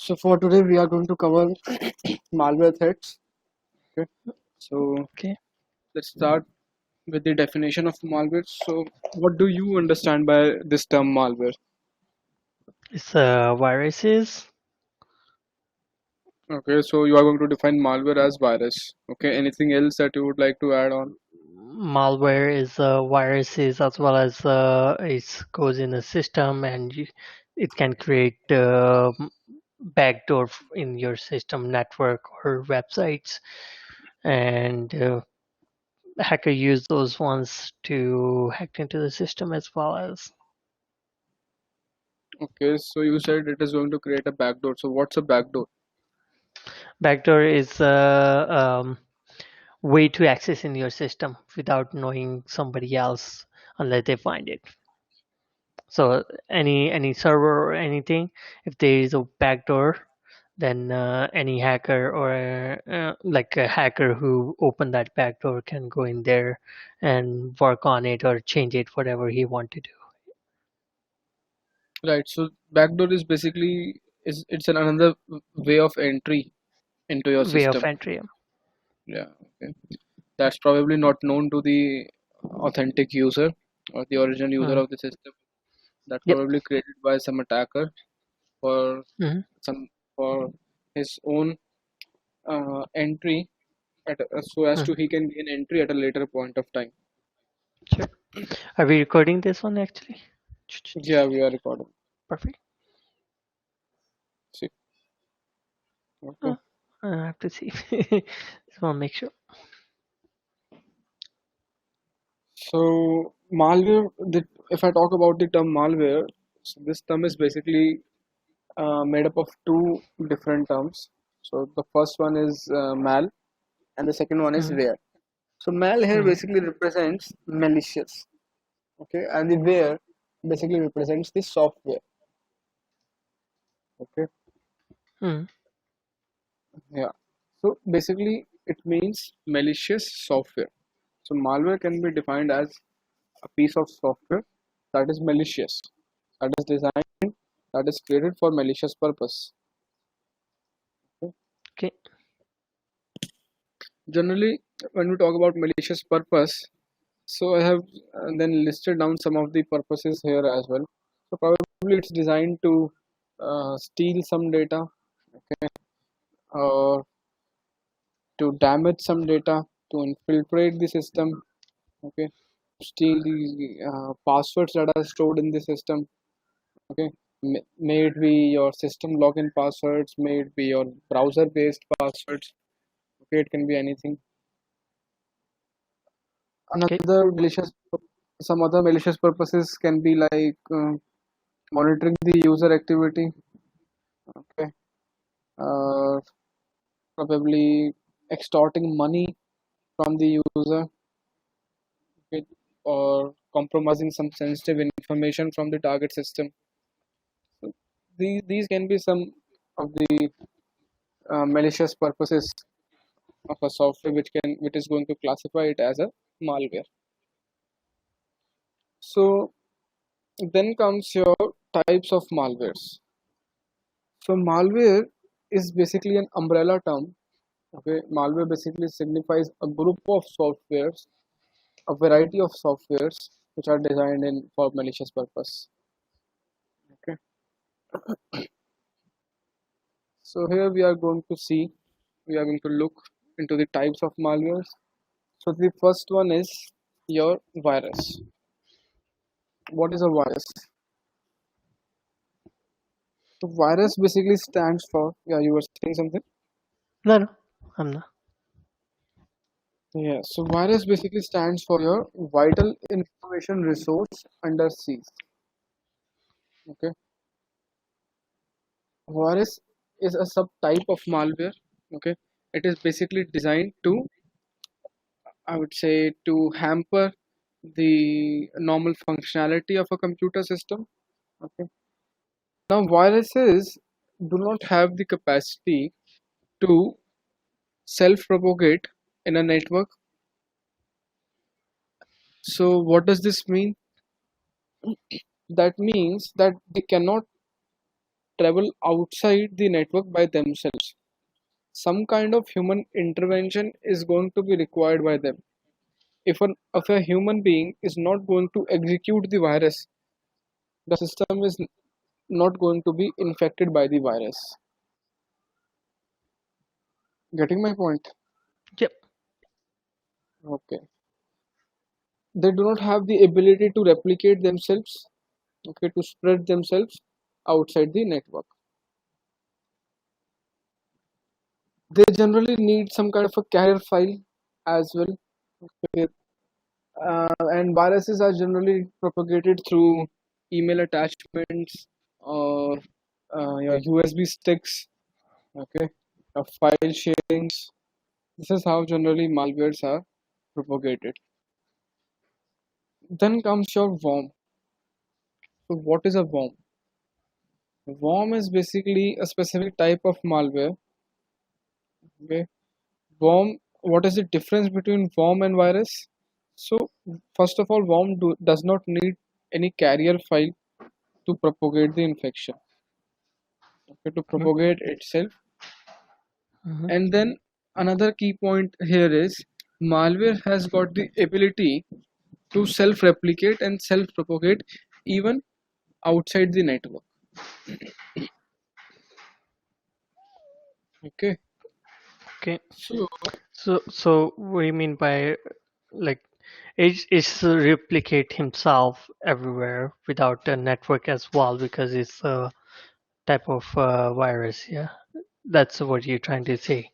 So for today, we are going to cover malware threats. Okay. So Okay. let's start with the definition of malware. So what do you understand by this term malware? It's viruses. Okay. So you are going to define malware as virus. Okay. Anything else that you would like to add on? Malware is viruses as well as it goes in a system and it can create backdoor in your system network or websites, and hacker use those ones to hack into the system as well as Okay. So you said it is going to create a backdoor. So what's a backdoor? backdoor is way to access in your system without knowing somebody else unless they find it. So any server or anything, if there is a backdoor, then any hacker or like a hacker who opened that backdoor can go in there and work on it or change it whatever he want to do. Right. So backdoor is basically is it's another way of entry into your Way of system. entry. Yeah. Okay. That's probably not known to the authentic user or the original user Mm. of the system. That Yep. probably created by some attacker for Hmm. some for his own entry so as to he can gain entry at a later point of time. Sure. Are we recording this one actually? Yeah, we are recording. Perfect. See, okay. Uh, I have to see. Just want to make sure. So malware. If I talk about the term malware, so this term is basically made up of two different terms. So the first one is mal, and the second one is Mm. ware. So mal here Mm. basically represents malicious, okay, and the ware basically represents the software, okay, Mm. yeah. So basically, it means malicious software. So malware can be defined as a piece of software that is malicious, that is designed, that is created for malicious purpose. Okay. Okay. Generally, when we talk about malicious purpose, so I have then listed down some of the purposes here as well. So probably it's designed to steal some data, okay, or to damage some data, to infiltrate the system, okay, steal the passwords that are stored in the system, okay. May it be your system login passwords, may it be your browser-based passwords, okay, it can be anything. Okay. Another malicious, some other malicious purposes can be like monitoring the user activity, okay, uh, probably extorting money from the user, okay, or compromising some sensitive information from the target system. So these can be some of the malicious purposes of a software which is going to classify it as a malware. So then comes your types of malwares. So malware is basically an umbrella term. Okay, malware basically signifies a group of softwares, a variety of softwares which are designed in for malicious purpose. Okay, so here we are going to look into the types of malwares. So the first one is your virus. What is a virus? So virus basically stands for, yeah, you were saying something? No, no, I'm not. Yeah, so virus basically stands for your vital information resource under siege. Okay, virus is a subtype of malware. Okay, it is basically designed to, I would say, to hamper the normal functionality of a computer system. Okay, now viruses do not have the capacity to self-propagate in a network. So what does this mean? That means that they cannot travel outside the network by themselves. Some kind of human intervention is going to be required by them. If a human being is not going to execute the virus, the system is not going to be infected by the virus. Getting my point? Yep. Okay. They do not have the ability to replicate themselves, okay, to spread themselves outside the network. They generally need some kind of a carrier file as well. Okay. And viruses are generally propagated through email attachments or your USB sticks, okay, file sharings. This is how generally malwares are propagated. Then comes your worm. So what is a worm? A worm is basically a specific type of malware. Okay. Worm. What is the difference between worm and virus? So first of all, does not need any carrier file to propagate the infection. Okay, to propagate itself. Mm-hmm. And then another key point here is malware has got the ability to self-replicate and self-propagate even outside the network. Okay, Okay. so So what do you mean by like it's replicate himself everywhere without a network as well because it's a type of virus. Yeah, that's what you're trying to say.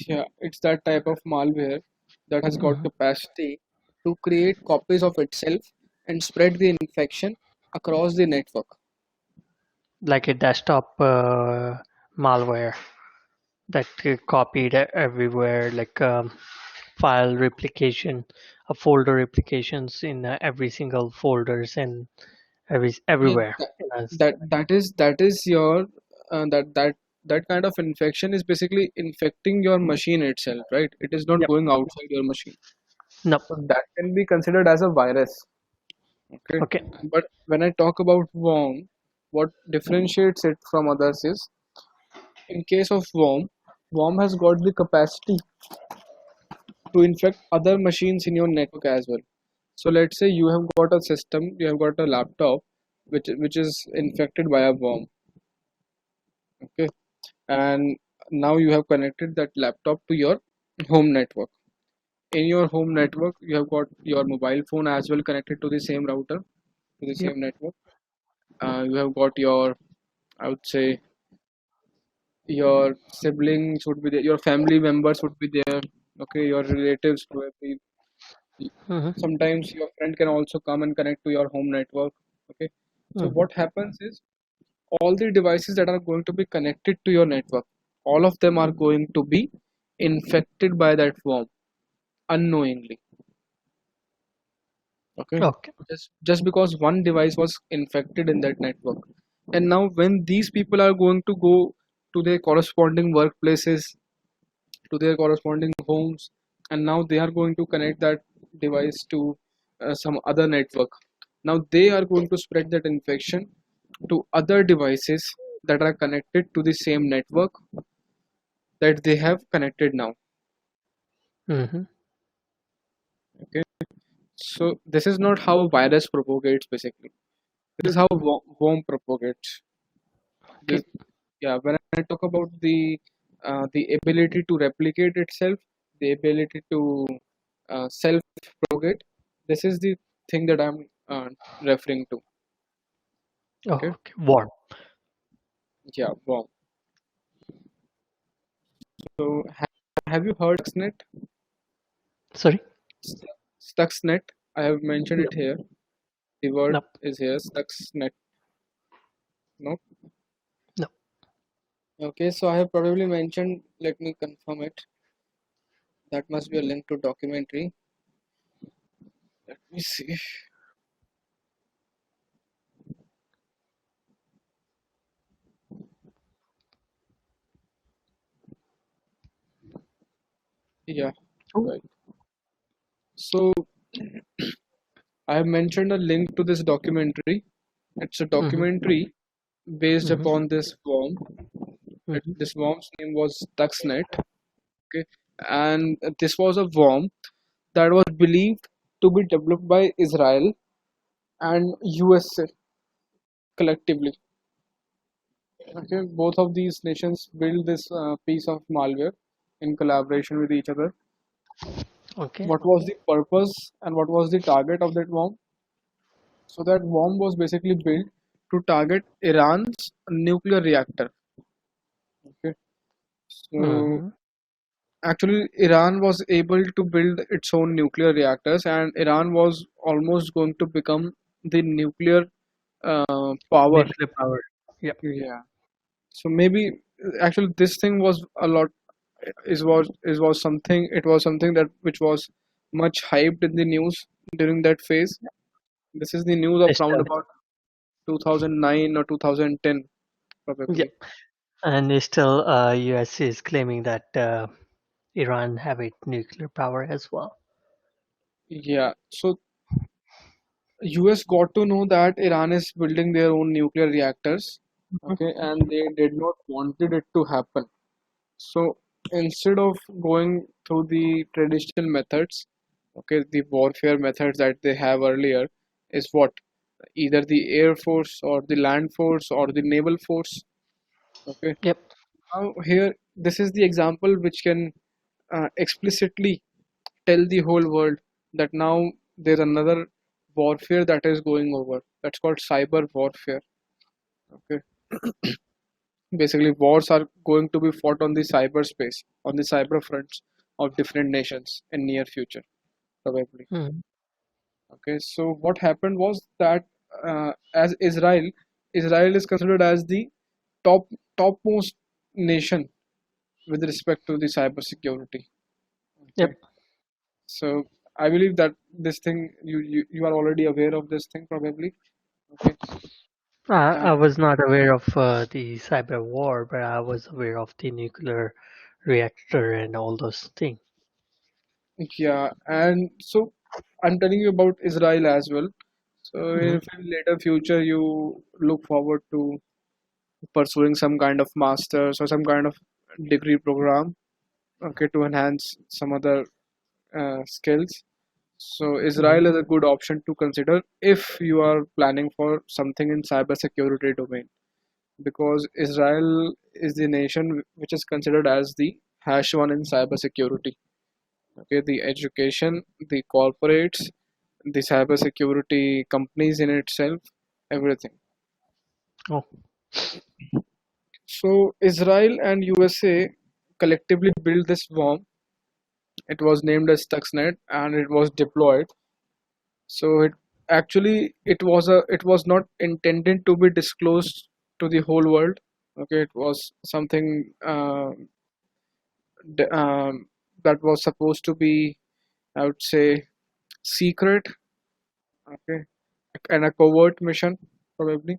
yeah, it's that type of malware that has got Hmm. capacity to create copies of itself and spread the infection across the network. Like a desktop malware that copied everywhere, like file replication, a folder replications in every single folders and Yeah, everywhere. that Yes. that is your that kind of infection is basically infecting your machine itself, right? It is not Yep. going outside your machine. No. So that can be considered as a virus. Okay. Okay. But when I talk about worm, what differentiates it from others is in case of worm has got the capacity to infect other machines in your network as well. So let's say you have got a system, you have got a laptop which is infected by a worm. Okay. And now you have connected that laptop to your home network. In your home network, you have got your mobile phone as well connected to the same router, to the Yep. same network. You have got your, I would say, your siblings would be there, your family members would be there, okay, your relatives probably. Hmm. Sometimes your friend can also come and connect to your home network, okay. So Hmm. what happens is all the devices that are going to be connected to your network, all of them are going to be infected by that worm unknowingly. Okay, Okay. just because one device was infected in that network, and now when these people are going to go to their corresponding workplaces, to their corresponding homes, and now they are going to connect that device to some other network. Now they are going to spread that infection to other devices that are connected to the same network that they have connected now. Hmm. Okay, so this is not how virus propagates basically. This is how worm propagates. Okay. This, yeah, when I talk about the ability to replicate itself, the ability to self propagate, this is the thing that I'm referring to. Oh, Okay, okay. Warm. yeah, worm. So have you heard Stuxnet? Sorry. Stuxnet. I have mentioned No. it here. The word No. is here, Stuxnet. No. No. Okay, so I have probably mentioned. Let me confirm it. That must be a link to documentary. Let me see. Yeah, Oh. right. So I have mentioned a link to this documentary. It's a Hmm. documentary based Mm-hmm. upon this worm. Mm-hmm. This worm's name was Stuxnet. Okay, and this was a worm that was believed to be developed by Israel and USA collectively. Okay, both of these nations built this piece of malware in collaboration with each other. Okay. What was the purpose and what was the target of that worm? So that worm was basically built to target Iran's nuclear reactor. Okay, so Mm-hmm. actually Iran was able to build its own nuclear reactors, and Iran was almost going to become the nuclear power. Nuclear power. Yep. Yeah. So maybe actually this thing was a lot is was something it was something that which was much hyped in the news during that phase. This is the news of They round still, about 2009 or 2010 yep. probably. And they still, US is claiming that Iran have a nuclear power as well. Yeah. So US got to know that Iran is building their own nuclear reactors, okay, and they did not wanted it to happen. So instead of going through the traditional methods, okay, the warfare methods that they have earlier is what? Either the air force or the land force or the naval force. Okay. Yep. Now here, this is the example which can explicitly tell the whole world that now there's another warfare that is going over. That's called cyber warfare. Okay. Basically, wars are going to be fought on the cyberspace, on the cyber fronts of different nations in near future, probably. Mm. Okay, so what happened was that as Israel is considered as the top topmost nation with respect to the cybersecurity. Okay, Yep. so I believe that this thing you are already aware of this thing probably. Okay, I and was not aware of the cyber war, but I was aware of the nuclear reactor and all those things. yeah, and so I'm telling you about Israel as well. So Hmm. if in later future you look forward to pursuing some kind of masters or some kind of degree program, okay, to enhance some other skills. So Hmm. Israel is a good option to consider if you are planning for something in cybersecurity domain, because Israel is the nation which is considered as the hash one in cybersecurity. Okay, the education, the corporates, the cybersecurity companies in itself, everything. Oh. So Israel and USA collectively built this worm. It was named as Stuxnet and it was deployed. So it was not intended to be disclosed to the whole world. Okay, it was something d- um, that was supposed to be, I would say, secret. Okay, and a covert mission probably.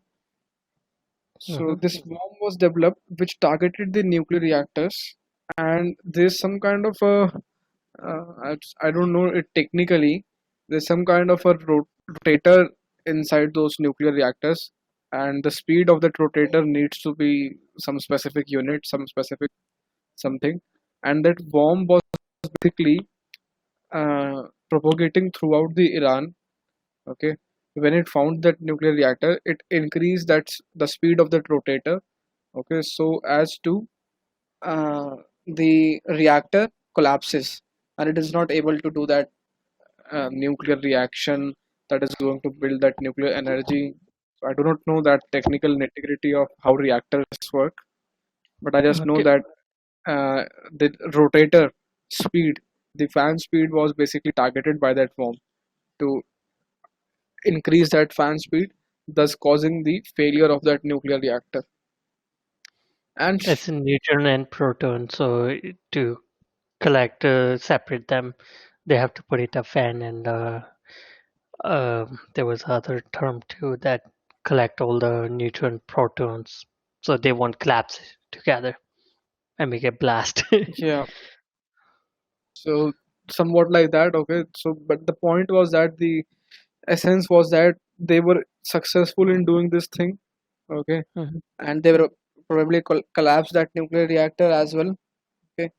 So Hmm. this bomb was developed which targeted the nuclear reactors, and there's some kind of a I don't know it technically. There's some kind of a rotator inside those nuclear reactors, and the speed of that rotator needs to be some specific unit, some specific something, and that bomb was basically propagating throughout the Iran. Okay, when it found that nuclear reactor, it increased the speed of that rotator. Okay, so as to uh, the reactor collapses and it is not able to do that nuclear reaction that is going to build that nuclear energy. So I do not know that technical nitty-gritty of how reactors work, but I just know Okay. that the rotator speed, the fan speed was basically targeted by that worm to increase that fan speed, thus causing the failure of that nuclear reactor. And It's a neutron and proton, so to collect, separate them, they have to put it a fan, and there was other term too that collect all the neutron protons, so they won't collapse together and make a blast. yeah, so somewhat like that. Okay, so but the point was that the essence was that they were successful in doing this thing. Okay, Mhm. and they were probably collapse that nuclear reactor as well. Okay,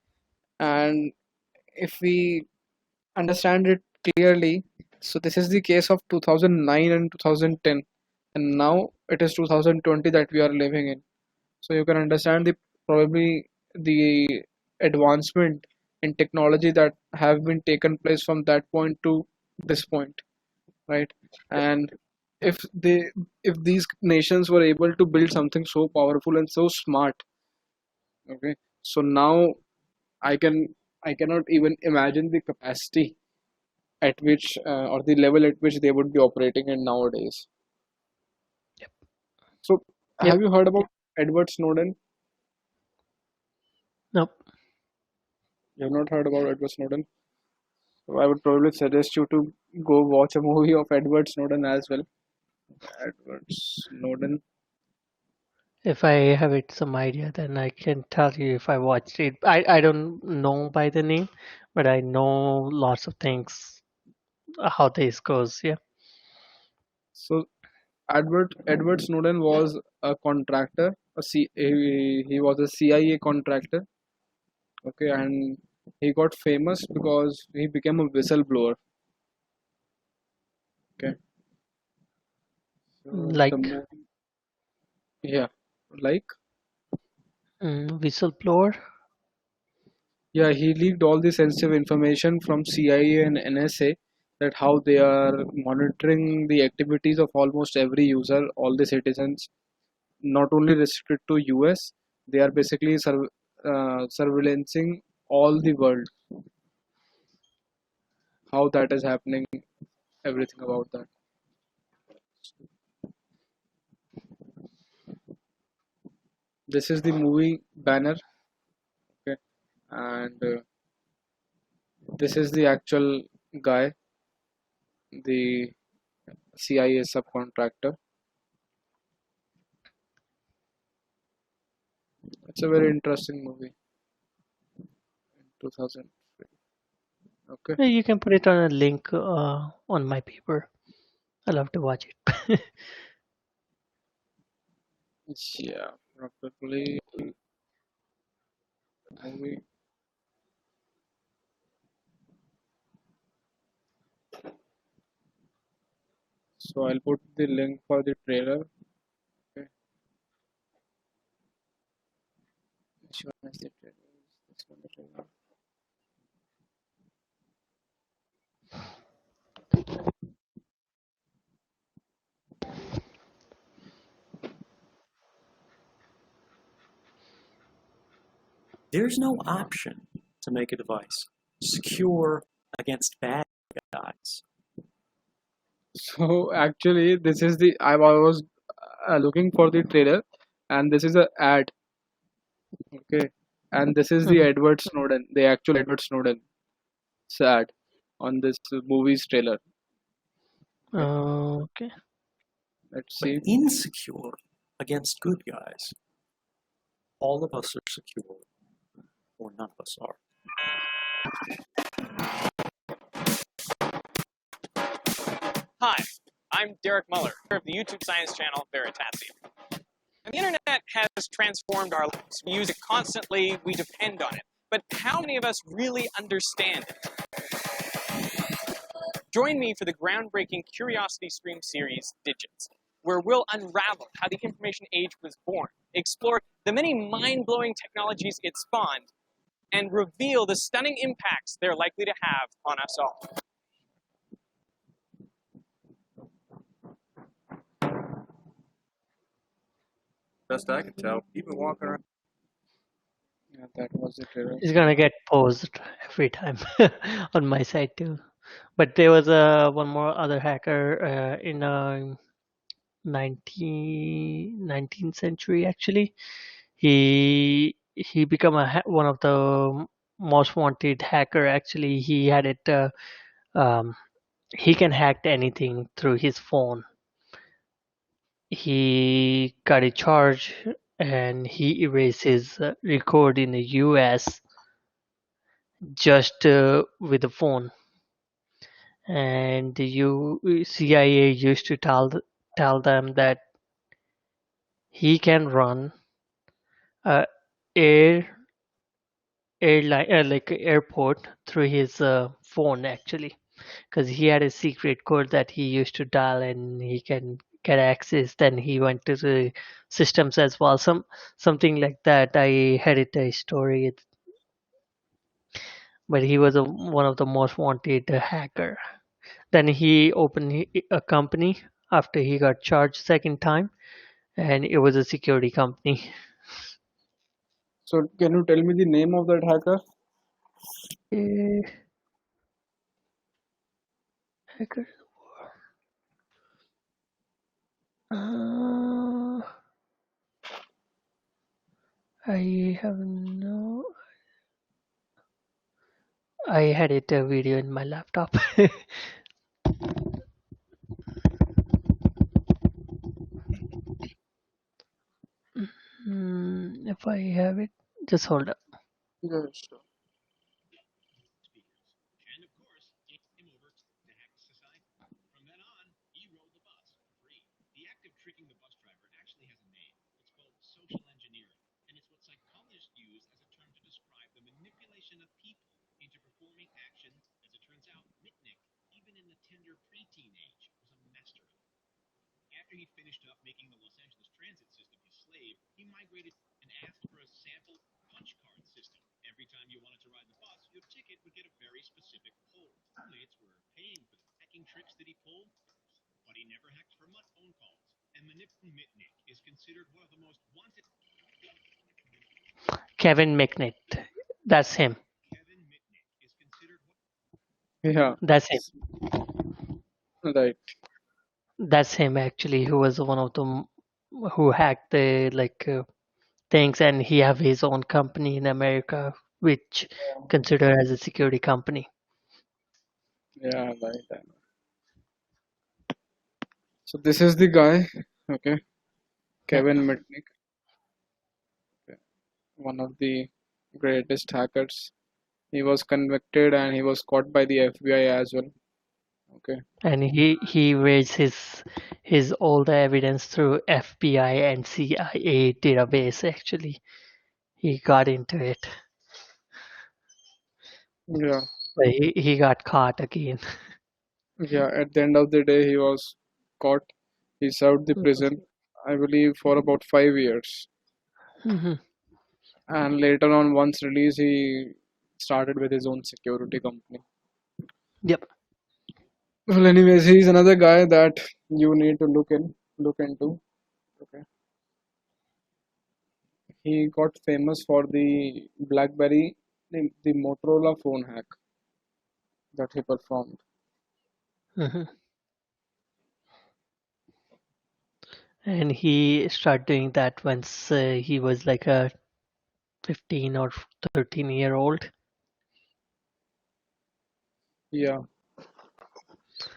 and if we understand it clearly, so this is the case of 2009 and 2010, and now it is 2020 that we are living in. So you can understand the probably the advancement in technology that have been taken place from that point to this point, right? And if they if these nations were able to build something so powerful and so smart, okay, so now i can I cannot even imagine the capacity at which or the level at which they would be operating in nowadays. So Yep. have you heard about Edward Snowden? Nope. You have not heard about Edward Snowden? So I would probably suggest you to go watch a movie of Edward Snowden as well. Edward Snowden. If I have it some idea, then I can tell you if I watched it. I don't know by the name, but I know lots of things how this goes. Yeah. So Edward Snowden was a contractor. He was a CIA contractor. Okay, and he got famous because he became a whistleblower. Okay, so the Like movie, yeah, like whistleblower. yeah, he leaked all the sensitive information from CIA and NSA that how they are monitoring the activities of almost every user, all the citizens, not only restricted to US, they are basically surveillancing all the world, how that is happening, everything about that. This is the movie banner, okay, and this is the actual guy, the CIA subcontractor. It's a very interesting movie. 2000. Okay. Yeah, you can put it on a link on my paper. I love to watch it. Yeah, probably movie. So I'll put the link for the trailer. Okay. Which one is the trailer? This one, the trailer. There's no option to make a device secure against bad guys. So actually, this is the I was looking for the trailer, and this is a ad. Okay, and this is the Mhm. Edward Snowden, the actual Edward Snowden ad on this movie's trailer. Okay, Okay. let's But see. insecure against good guys. All of us are secure, or none of us are. Hi, I'm Derek Muller of the YouTube science channel Veritasium. The internet has transformed our lives. We use it constantly, we depend on it. But how many of us really understand it? Join me for the groundbreaking Curiosity Stream series, Digits, where we'll unravel how the information age was born, explore the many mind-blowing technologies it spawned, and reveal the stunning impacts they're likely to have on us all. Best I can tell, keep it walking around. Yeah, that was the trailer. It's gonna get paused every time on my side too. But there was one more other hacker in 19th century actually. He became one of the most wanted hacker actually. He had it. Um, he can hack anything through his phone. He got a charge and he erased his record in the US just with the phone. And the CIA used to tell them that he can run a air airline like airport through his phone actually, because he had a secret code that he used to dial and he can get access. Then he went to the systems as well, something like that. I had it a story, but he was one of the most wanted hacker. Then he opened a company after he got charged second time, and it was a security company. So can you tell me the name of that hacker? Eh, hacker. Uh, I have no. I had it a video in my laptop. If I have it, just hold up. Yeah, sure. And of course, it came over to hack society. From then on, he rode the bus free. The act of tricking the bus driver actually has a name. It's called social engineering, and it's what psychologists use as a term to describe the manipulation of people into performing actions. As it turns out, Mitnick, even in the tender preteen age, was a master of it. After he finished up making the Los Angeles transit system his slave, he migrated and asked for a sample punch card system. Every time you wanted to ride the bus, your ticket would get a very specific code. Roommates were paying for the hacking tricks that he pulled, but he never hacked for phone calls. And Mitnick is considered one of the most wanted. Kevin McNitt. That's him. Kevin Mitnick is considered Yeah, That's him. right. That's him actually, who was one of them who hacked the things, and he have his own company in America, which considered as a security company. Yeah, right. I know. So this is the guy, okay, Yeah. Kevin Mitnick, one of the greatest hackers. He was convicted and he was caught by the FBI as well. Okay. And he raised his all the evidence through FBI and CIA database actually. He got into it. Yeah. But he got caught again. Yeah. At the end of the day, he was caught. He served the prison, I believe, for about 5 years. Mhm. And later on, once released, he started with his own security company. Yep. Well, anyways, he's another guy that you need to look into. Okay. He got famous for the BlackBerry, the Motorola phone hack that he performed. Mhm. And he started doing that once he was like a 15 or 13-year old. Yeah.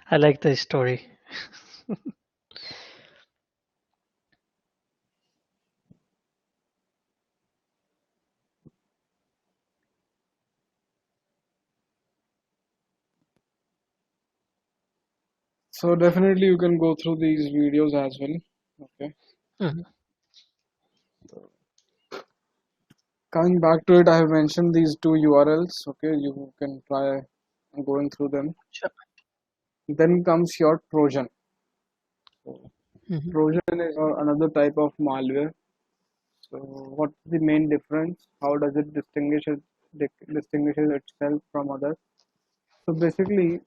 I like the story. So definitely you can go through these videos as well. Okay. Mhm. Coming back to it, I have mentioned these two URLs. Okay, you can try going through them. Sure. Then comes your Trojan. So Mhm. Trojan is another type of malware. So what's the main difference? How does it distinguishes itself from others? So basically,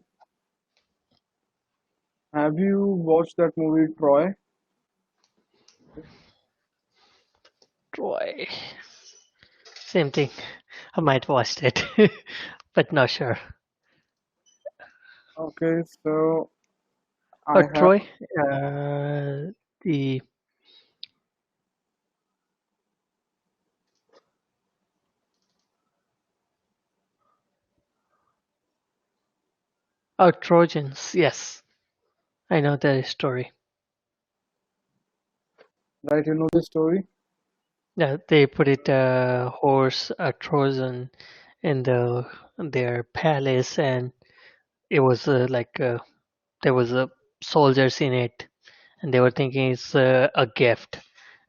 have you watched that movie Troy? Troy. Same thing. I might watched it, but not sure. Okay, so I Oh, have Troy. The Trojans. Yes, I know the story. right. You know the story. Yeah, they put it horse a Trojan in their palace, and it was there was soldiers in it, and they were thinking it's a gift.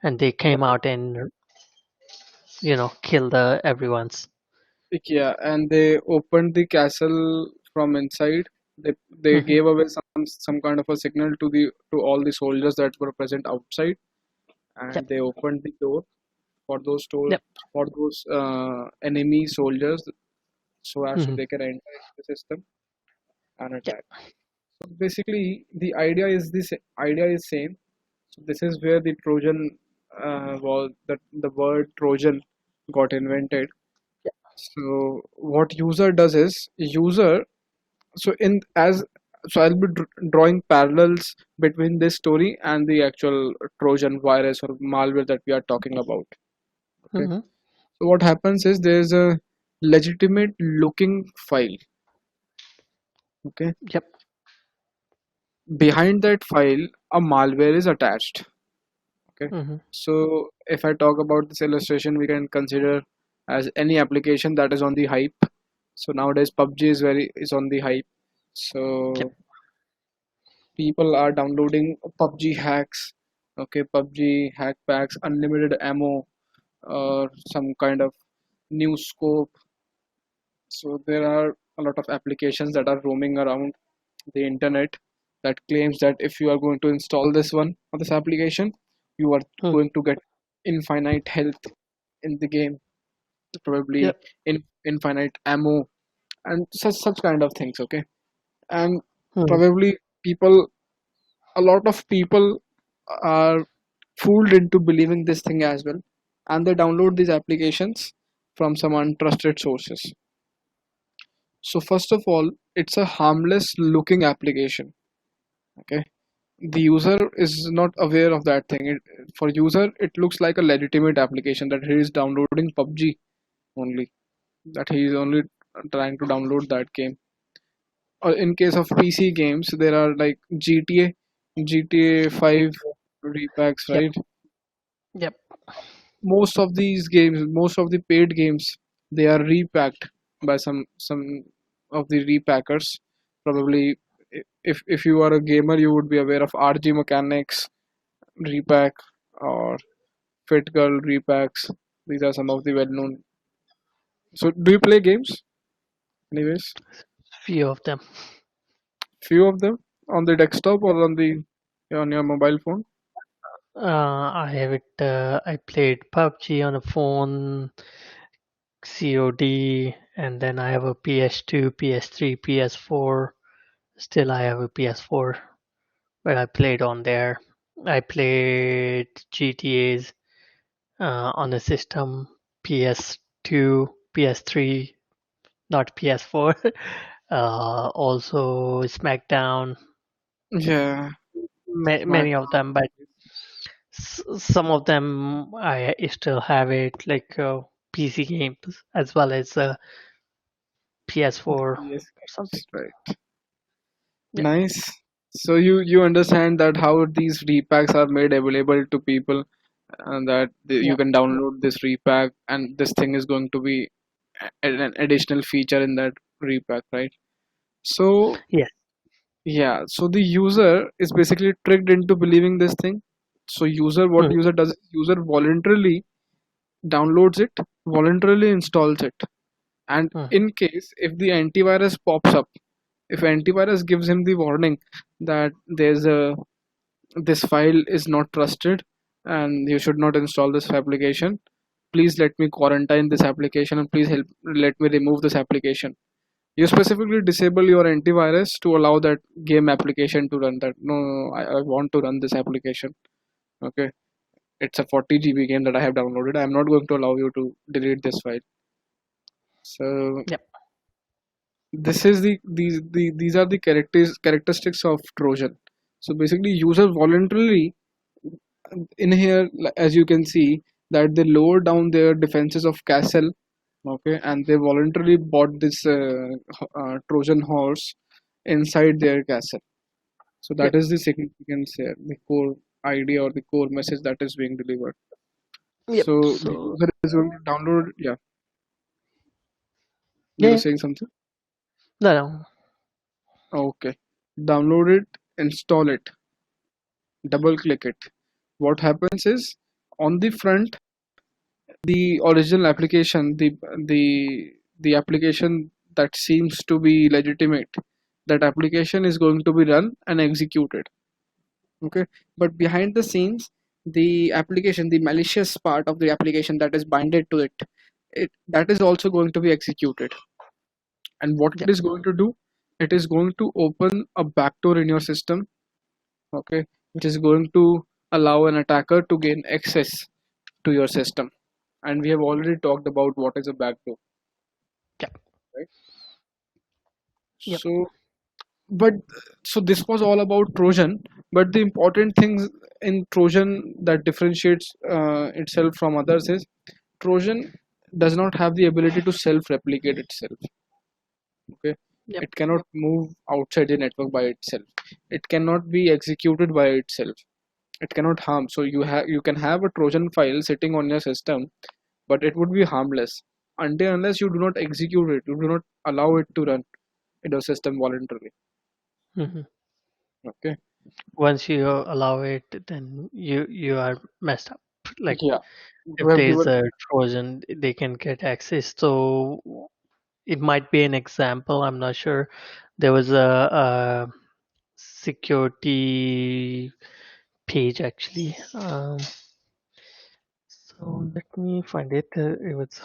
and they came out and killed everyone's. Yeah, and they opened the castle from inside. They Mhm. gave away some kind of a signal to all the soldiers that were present outside, Yep. and they opened the door for Yep. those enemy soldiers, so as Mhm. they can enter into the system and Yep. attack. So basically, the idea is same. So this is where the Trojan was the word Trojan got invented. Yep. So what user does is user so in as so I'll be drawing parallels between this story and the actual Trojan virus or malware that we are talking about. Okay. Mhm. So what happens is there's a legitimate looking file. Okay. Yep. Behind that file, a malware is attached. Okay. Mhm. So if I talk about this illustration, we can consider as any application that is on the hype. So nowadays PUBG is on the hype. Yep. So people are downloading PUBG hacks, okay, PUBG hack packs, unlimited ammo, or some kind of new scope. So there are a lot of applications that are roaming around the internet that claims that if you are going to install this one or this application, you are Mhm. going to get infinite health in the game, probably Yep. infinite ammo and such kind of things. Okay, and Mhm. probably people a lot of people are fooled into believing this thing as well, and they download these applications from some untrusted sources. So first of all, it's a harmless looking application. Okay, the user is not aware of that thing. For user it looks like a legitimate application that he is downloading PUBG only, that he is only trying to download that game. Or in case of PC games, there are like GTA 5 repacks, Yep. right? Yep. Most of the paid games, they are repacked by some of the repackers. Probably, if you are a gamer, you would be aware of RG Mechanics repack or Fit Girl repacks. These are some of the well-known. So, do you play games? Anyways, Few of them. few of them on the desktop or on your mobile phone. I have it. I played PUBG on a phone, COD, and then I have a PS2, PS3, PS4. Still, I have a PS4 where I played on there. I played GTA's on the system, PS2, PS3, not PS4. Also, SmackDown, Yeah, many of SmackDown. them, but some of them I still have it, like PC games as well as PS4 Yes, or something. right. Yeah, Nice. So you understand that how these repacks are made available to people, and that yeah, you can download this repack, and this thing is going to be an additional feature in that repack, right? So yes. yeah, so the user is basically tricked into believing this thing. So what Mm, user does is user voluntarily downloads it, voluntarily installs it, and mm, in case if the antivirus pops up, if antivirus gives him the warning that there's a this file is not trusted and you should not install this application, please let me quarantine this application and please help let me remove this application. You specifically disable your antivirus to allow that game application to run that. No, I want to run this application. Okay, it's a 40 GB game that I have downloaded. I'm not going to allow you to delete this file. So yep. this is these are the characteristics of Trojan. So basically user voluntarily in here, as you can see, that they lower down their defenses of castle, okay, and they voluntarily bought this Trojan horse inside their castle. So that Yep. is the significance here, the core idea or the core message that is being delivered. Yep. So the So user is going to download. Yeah, you were yeah. saying something. No, no. Okay, download it, install it, double click it. What happens is on the front, the original application, the application that seems to be legitimate, that application is going to be run and executed. Okay, but behind the scenes, the application, the malicious part of the application that is binded to it that is also going to be executed. And what Yeah. it is going to do, it is going to open a backdoor in your system, okay, which is going to allow an attacker to gain access to your system. And we have already talked about what is a backdoor, Yeah. right? Yep. So but so this was all about Trojan, but the important things in Trojan that differentiates itself from others is Trojan does not have the ability to self-replicate itself. Okay, Yep. it cannot move outside the network by itself. It cannot be executed by itself. It cannot harm. So you can have a Trojan file sitting on your system, but it would be harmless until unless you do not execute it. You do not allow it to run in your system voluntarily. Hmm. Okay. Once you allow it, then you are messed up. Like Yeah. You if have there's given. a Trojan, they can get access. So it might be an example. I'm not sure. There was a security page actually. So let me find it. It was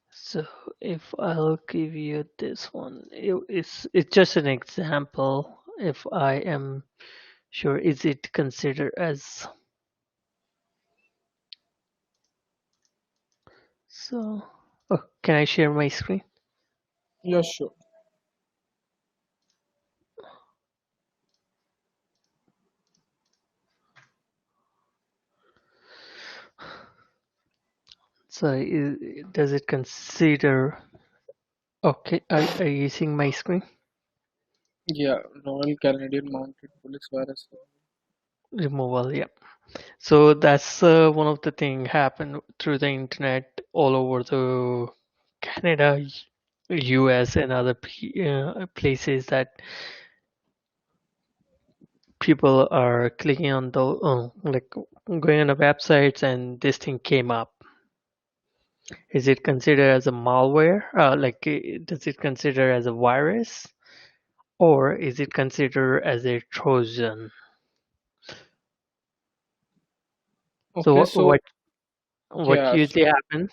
so if I'll give you this one, it's just an example. If I am sure, is it considered as so? Oh, can I share my screen? Yeah, sure. So does it consider? Okay, are you seeing my screen? Yeah, Royal Canadian Mounted Police virus. Removal, yeah. So that's one of the thing happened through the internet all over the Canada, US, and other places that people are clicking on the like going on the websites and this thing came up. Is it considered as a malware? Does it consider as a virus, or is it considered as a Trojan? So Okay, so what yeah, usually so happens?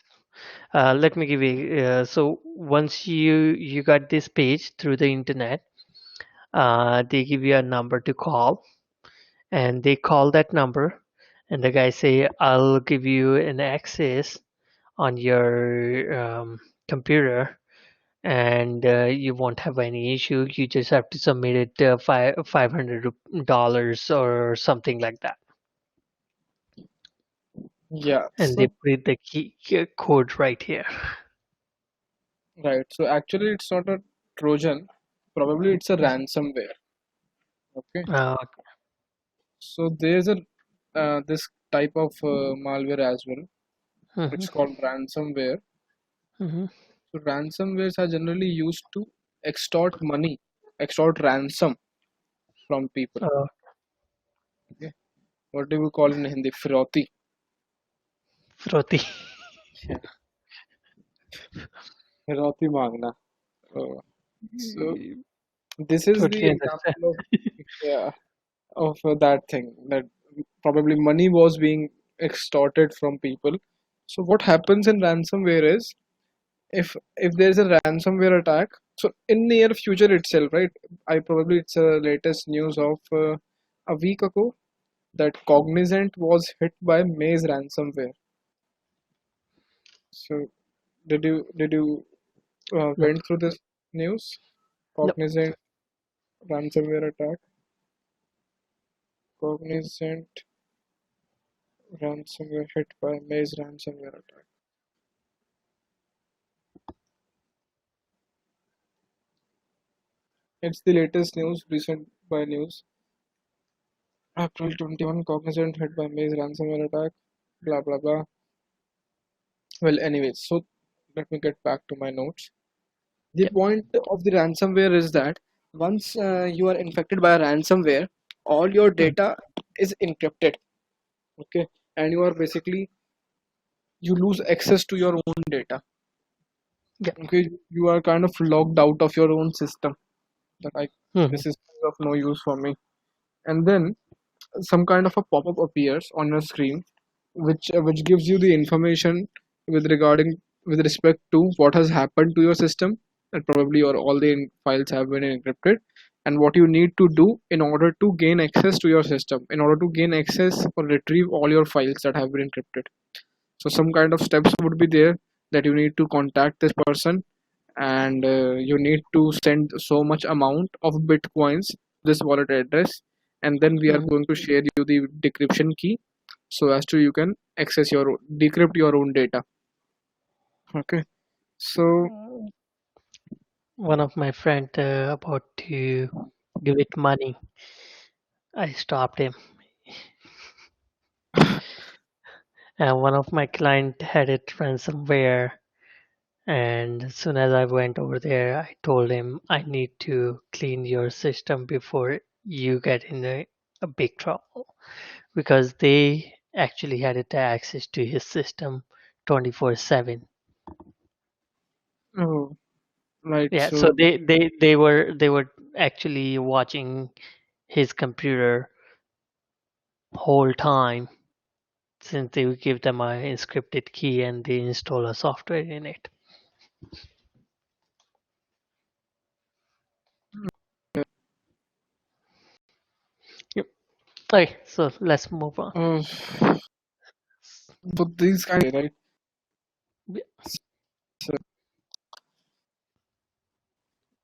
Let me give you. So once you got this page through the internet, they give you a number to call, and they call that number, and the guy say, "I'll give you an access on your computer, and you won't have any issue. You just have to submit it $500 or something like that." yeah, And they so put the code right here. right. So actually, it's not a Trojan. Probably it's a ransomware. Okay. Uh, So there's a this type of malware as well. mhm, It's called ransomware. mhm. So ransomwares are generally used to extort money, extort ransom from people. Uh, Okay. What do we call in Hindi? Firoti. Froti. Yeah. Firoti mangna. So this is the Totally understand. example of, yeah, of that thing, that probably money was being extorted from people. So what happens in ransomware is, if there's a ransomware attack, so in near future itself, right? I probably it's a latest news of a week ago that Cognizant was hit by Maze ransomware. So did you Nope. went through this news? Nope. Cognizant ransomware attack. Cognizant ransomware hit by Maze ransomware attack. It's the latest news, recent by news. April 21, Cognizant hit by Maze ransomware attack. Blah blah blah. Well, anyways, so let me get back to my notes. The Yep. point of the ransomware is that once you are infected by a ransomware, all your data is encrypted. Okay, and you are basically you lose access to your own data. Yep. Okay, you are kind of locked out of your own system. That Mhm. this is of no use for me. And then some kind of a pop-up appears on your screen, which gives you the information with respect to what has happened to your system, and probably your all the files have been encrypted, and what you need to do in order to gain access to your system, in order to gain access or retrieve all your files that have been encrypted. So some kind of steps would be there that you need to contact this person, and you need to send so much amount of bitcoins to this wallet address, and then we are Mhm. going to share you the decryption key so as to you can access decrypt your own data. Okay, so One of my friend about to give it money. I stopped him, and one of my client had it ransomware. And as soon as I went over there, I told him I need to clean your system before you get in a big trouble, because they actually had it access to his system 24/7. oh, right, Yeah, so so they were actually watching his computer whole time, since they would give them a encrypted key and they install a software in it. Yep. Okay, so let's move on. so these kind of right. Yeah. So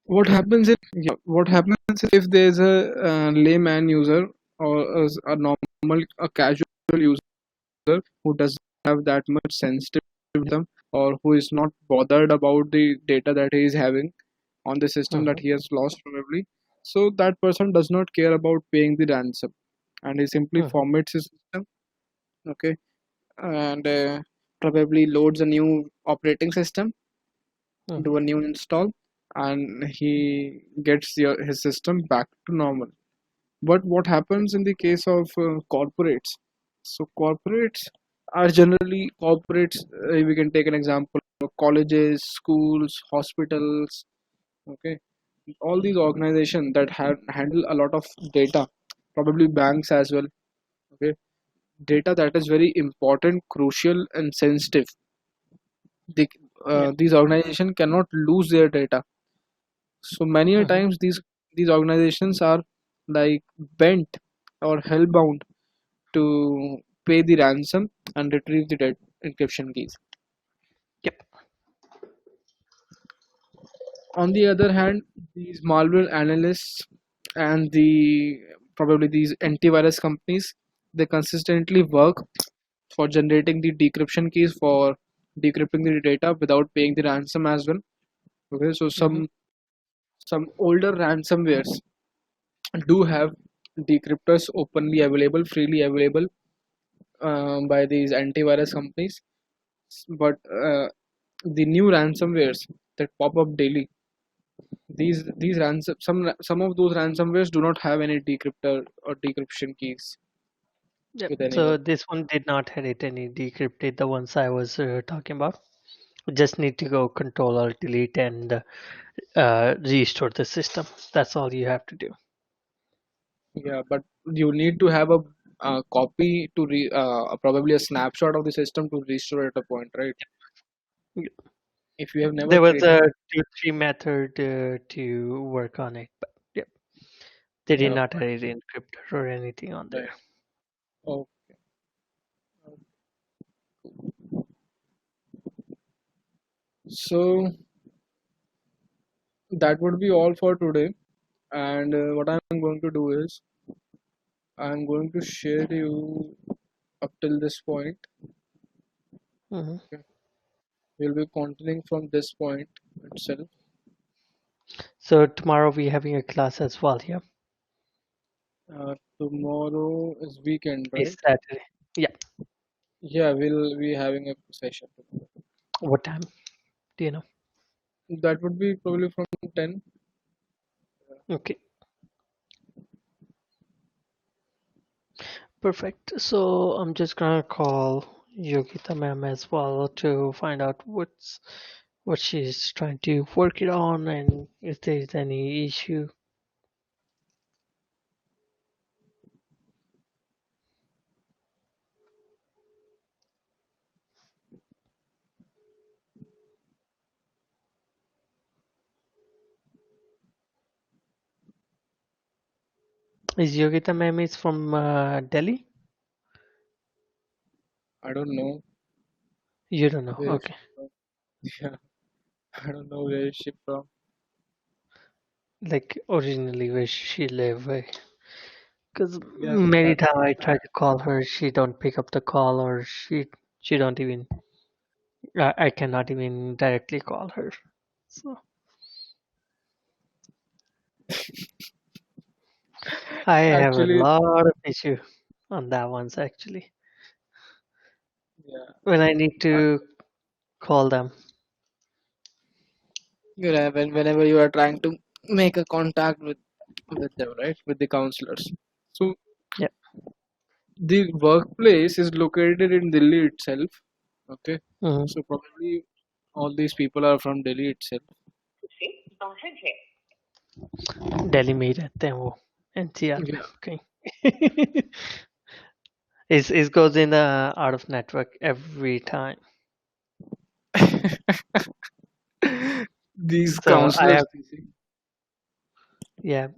what happens if there's a layman user or a normal a casual user who doesn't have that much sensitivity, or who is not bothered about the data that he is having on the system that Mhm. he has lost probably. So that person does not care about paying the ransom, and he simply Mhm. formats his system. Okay, and probably loads a new operating system, Mhm. do a new install, and he gets his system back to normal. But what happens in the case of corporates? So corporates. We can take an example of colleges, schools, hospitals. Okay, all these organizations that handle a lot of data, probably banks as well. Okay, data that is very important, crucial, and sensitive. They, Yeah. these organizations cannot lose their data. So many a Mhm. times these organizations are like bent or hellbound to pay the ransom and retrieve the dead encryption keys. Yep. On the other hand, these malware analysts and probably these antivirus companies, they consistently work for generating the decryption keys for decrypting the data without paying the ransom as well. Okay, so Mhm. some older ransomwares do have decryptors openly available, freely available by these antivirus companies, but the new ransomwares that pop up daily, some of those ransomwares do not have any decryptor or decryption keys Yep. with So anyone. this one did not have it any decrypted. The ones I was talking about. You just need to go Control or Delete and restore the system. That's all you have to do. Yeah, but you need to have a copy to probably a snapshot of the system to restore at a point, right? If you have never There was created a that. 2-3 method to work on it, but yeah, they did Yeah, not have it encrypted or anything on there. right. Oh, so that would be all for today. And what I'm going to do is I'm going to share you up till this point. Hmm. Okay. We'll be continuing from this point itself. So tomorrow we're having a class as well here. Tomorrow is weekend, It's right? Saturday. Yeah. Yeah, we'll be having a session. What time? Do you know? That would be probably from 10. Okay. Perfect. So I'm just gonna call Yogita ma'am as well to find out what she's trying to work it on and if there's any issue. Is Yogita ma'am is from Delhi? I don't know You don't know. where is Okay. she from. Yeah, I don't know where is she from. Like originally where she live. Because Yeah, many that times I try to call her, she don't pick up the call or she don't even I cannot even directly call her. So I have a actually, lot of issue on that ones actually. yeah. When I need Uh, to call them. whenever you are trying to make a contact with them, right? With the counselors. So Yeah. the workplace is located in Delhi itself. Okay. Mhm. So probably all these people are from Delhi itself. Delhi में ही रहते हैं वो NCR में Yeah. कहीं it goes in out of network every time. These So I counselors, have yeah